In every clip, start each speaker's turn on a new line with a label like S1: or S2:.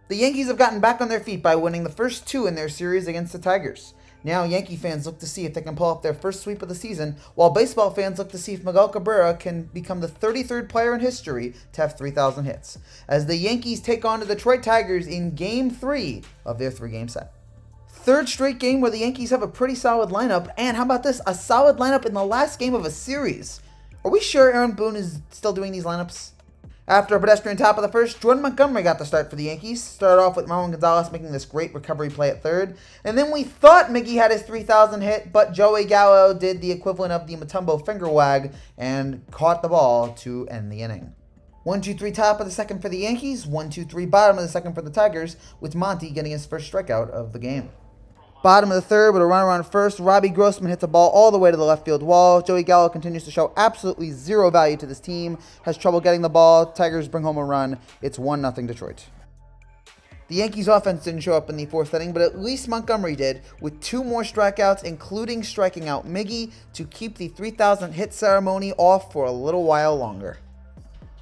S1: The Yankees have gotten back on their feet by winning the first two in their series against the Tigers. Now, Yankee fans look to see if they can pull off their first sweep of the season, while baseball fans look to see if Miguel Cabrera can become the 33rd player in history to have 3,000 hits, as the Yankees take on the Detroit Tigers in Game 3 of their three-game set. Third straight game where the Yankees have a pretty solid lineup, and how about this? A solid lineup in the last game of a series. Are we sure Aaron Boone is still doing these lineups? After a pedestrian top of the first, Jordan Montgomery got the start for the Yankees. Started off with Marwin Gonzalez making this great recovery play at third. And then we thought Miggy had his 3,000 hit, but Joey Gallo did the equivalent of the Mutombo finger wag and caught the ball to end the inning. 1-2-3 top of the second for the Yankees, 1-2-3 bottom of the second for the Tigers, with Monty getting his first strikeout of the game. Bottom of the third with a runner on first, Robbie Grossman hits a ball all the way to the left field wall. Joey Gallo continues to show absolutely zero value to this team, has trouble getting the ball. Tigers bring home a run. It's 1-0 Detroit. The Yankees offense didn't show up in the fourth inning, but at least Montgomery did, with two more strikeouts, including striking out Miggy to keep the 3,000 hit ceremony off for a little while longer.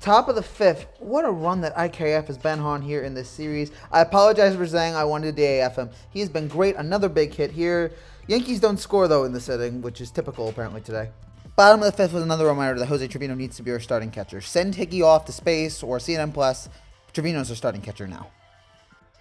S1: Top of the fifth, what a run that IKF has been on here in this series. I apologize for saying I wanted to DAF him. He has been great. Another big hit here. Yankees don't score, though, in this inning, which is typical, apparently, today. Bottom of the fifth was another reminder that Jose Trevino needs to be our starting catcher. Send Hickey off to space or CNN Plus. Trevino's our starting catcher now.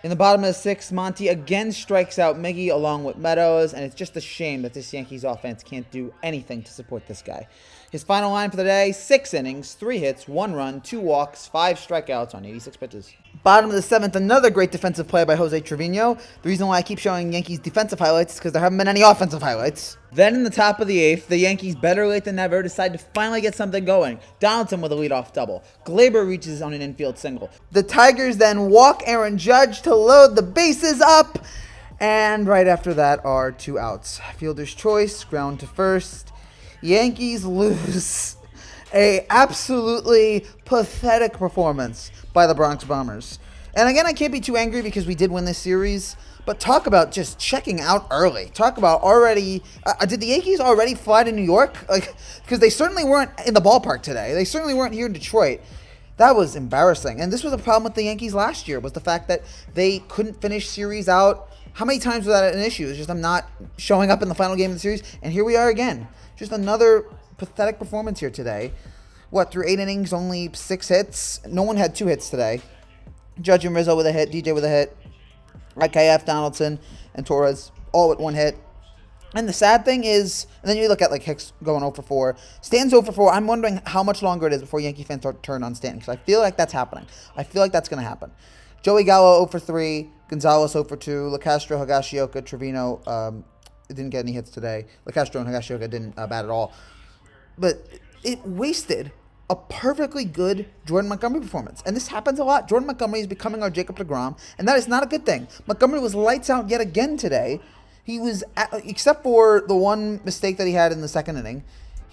S1: In the bottom of the sixth, Monty again strikes out Miggy along with Meadows, and it's just a shame that this Yankees offense can't do anything to support this guy. His final line for the day, 6 innings, 3 hits, 1 run, 2 walks, 5 strikeouts on 86 pitches. Bottom of the seventh, another great defensive play by Jose Trevino. The reason why I keep showing Yankees defensive highlights is because there haven't been any offensive highlights. Then in the top of the eighth, the Yankees, better late than never, decide to finally get something going. Donaldson with a leadoff double. Glaber reaches on an infield single. The Tigers then walk Aaron Judge to load the bases up. And right after that are 2 outs. Fielder's choice, ground to first. Yankees lose. A absolutely pathetic performance by the Bronx Bombers. And again, I can't be too angry because we did win this series, but talk about just checking out early. Talk about already, did the Yankees already fly to New York? Because they certainly weren't in the ballpark today. They certainly weren't here in Detroit. That was embarrassing. And this was a problem with the Yankees last year, was the fact that they couldn't finish series out. How many times was that an issue? It's just I'm not showing up in the final game of the series, and here we are again. Just another pathetic performance here today. Through 8 innings, only 6 hits? No one had 2 hits today. Judge and Rizzo with a hit, DJ with a hit, IKF, Donaldson, and Torres all with 1 hit. And the sad thing is, and then you look at Hicks going 0 for 4. Stanton's 0 for 4. I'm wondering how much longer it is before Yankee fans turn on Stanton, because I feel like that's happening. I feel like that's going to happen. Joey Gallo 0 for 3, Gonzalez 0 for 2, LeCastro, Higashioka, Trevino didn't get any hits today. LeCastro and Higashioka didn't bat at all. But it wasted a perfectly good Jordan Montgomery performance. And this happens a lot. Jordan Montgomery is becoming our Jacob deGrom, and that is not a good thing. Montgomery was lights out yet again today. He was, except for the one mistake that he had in the second inning,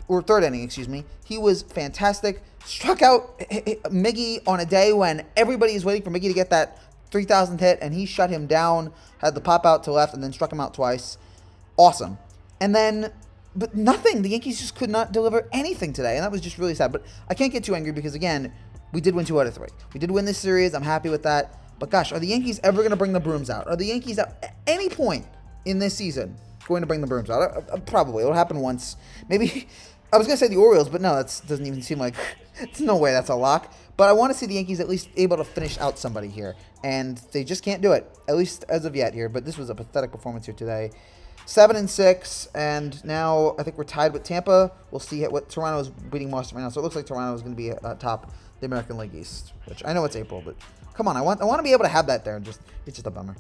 S1: or third inning, excuse me, he was fantastic. Struck out Miggy on a day when everybody is waiting for Miggy to get that 3,000 hit, and he shut him down, had the pop out to left, and then struck him out twice. Awesome. And then, but nothing. The Yankees just could not deliver anything today, and that was just really sad. But I can't get too angry because, again, we did win 2 out of 3. We did win this series. I'm happy with that. But gosh, are the Yankees ever going to bring the brooms out? Are the Yankees at any point in this season going to bring the brooms out? Probably. It'll happen once. Maybe, I was going to say the Orioles, but no, that doesn't even seem like, there's no way that's a lock. But I want to see the Yankees at least able to finish out somebody here. And they just can't do it, at least as of yet here. But this was a pathetic performance here today. 7-6, and now I think we're tied with Tampa. We'll see what Toronto is beating Boston right now. So it looks like Toronto is going to be atop the American League East, which I know it's April, but come on, I want to be able to have that there. It's just a bummer.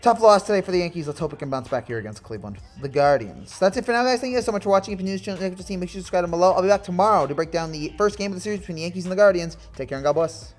S1: Tough loss today for the Yankees. Let's hope we can bounce back here against Cleveland. The Guardians. That's it for now, guys. Thank you guys so much for watching. If you're new to the channel, make sure to subscribe down below. I'll be back tomorrow to break down the first game of the series between the Yankees and the Guardians. Take care and God bless.